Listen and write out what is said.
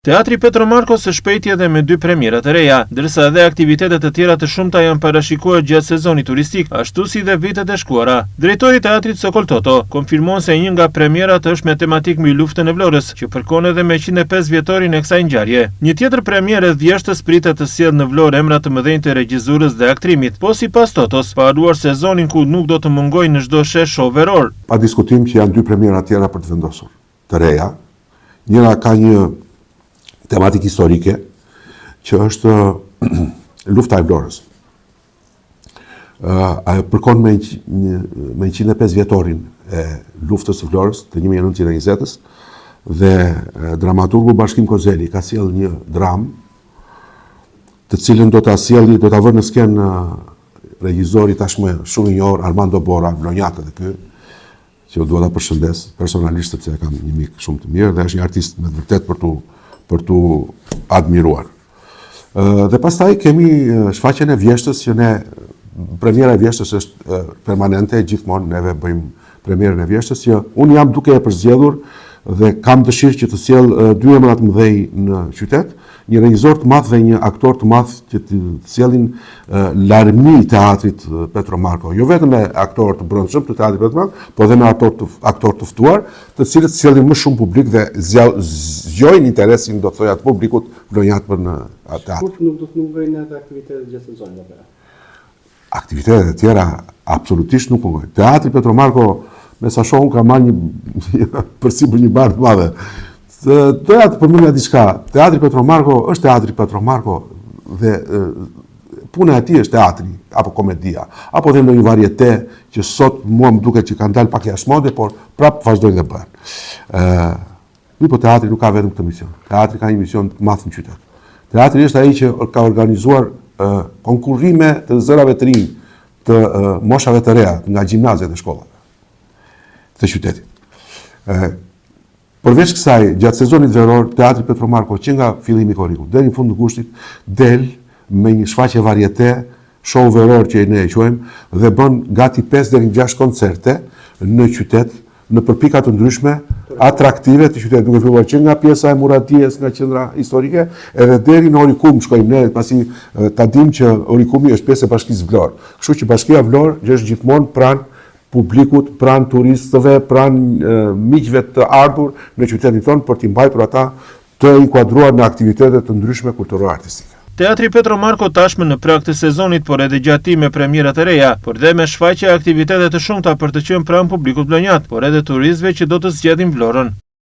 Teatri Petro Marko së shpejti edhe me 2 premierat e reja, ndërsa edhe aktivitetet të tjera të shumta janë parashikuar gjatë sezonit turistik, ashtu si dhe vitet e shkuara. Drejtori i teatrit Sokol Toto konfirmon se një nga premierat është me tematik mbi luftën e Vlorës, që përkon edhe me 105 vjetorin e kësaj ngjarje. Një tjetër premierë e vjeshtës pritet të sjellë në Vlorë emra të mëdhenj të regjizurës dhe aktrimit, po sipas Totos, pa haruar sezonin ku nuk do të mungojë në çdo shesh show veror. Pa diskutim që janë 2 premiera tjera për të vendosur, të reja. Njëra ka një tematik historike, që është lufta e Vlorës. Ajo përkon me 105 vjetorin e luftës së Vlorës të 1920-s, dhe dramaturgu Bashkim Kozeli ka sjellë një dramë, të cilën do ta vërë në skenë regjizori tashmë shumë i njohur Armando Bora, Vlonjak edhe ky, që do ta përshëndes personalisht sepse kam një mik shumë të mirë dhe është një artist me vërtet për tu admiruar. Dhe pastaj kemi shfaqjen e vjeshtës, që premiera e vjeshtës është permanente, gjithmonë neve bëjmë premierën e vjeshtës, që unë jam duke e përzgjedhur dhe kam dëshirë që të sjell 2 emra të mëdhenj në qytet, një regjizor të madh dhe një aktor të madh që të sjellin larmi i teatrit Petro Marko, jo vetëm me aktorë të brendshëm të teatrit Petro Marko, por edhe me aktorë të ftuar, të cilët sjellin më shumë publik dhe zgjojnë interesin, do të thoja, të publikut vlonjak për në teatr. Kur nuk do të mungojnë edhe aktivitetet gjatë sezonit apo? Aktivitetet e tjera absolutisht nuk mungojnë. Teatri Petro Marko, me sa shohun, ka marrë përsipër një barë të madhe. Doja të përmendja diçka. Teatri Petro Marko është teatri Petro Marko dhe puna e tij është teatri apo komedia, apo dhe ndonjë varieté që sot mua më duket që kanë dalë pak jashtë mode, por prap vazhdojnë dhe bëhen. Po teatri nuk ka vetëm këtë mision. Teatri ka një mision të madh në qytet. Teatri është ai që ka organizuar konkurrime të zërave të rinj, të moshave të reja, nga gjimnazet e shkollave të qytetit. Përveç kësaj, gjatë sezonit veror, teatri Petro Marko, që nga fillimi i korrikut deri në fund të gushtit, del me një shfaqje varieté, show veror që ne e quajmë, dhe bën gati 5 deri në 6 koncerte në qytet, në përpika të ndryshme, atraktive të qytetit, duke filluar që nga pjesa e Muratijes, nga qendra historike, edhe deri në Orikum shkojmë ne, pasi ta dimë që Orikumi është pjesë e Bashkisë Vlorë. Kështu që Bashkia Vlorë është gjithmonë pranë publikut, pranë turistëve, pranë miqve të ardhur në qytetin tonë për t'i mbajtur ata të inkuadruar në aktivitete të ndryshme kulturore-artistike. Teatri Petro Marko tashmë në prag të sezonit, por edhe gjati me premierat e reja, por dhe me shfaqje aktivitete të shumta për të qenë pranë publikut vlonjak, por edhe turistëve që do të zgjedhin Vlorën.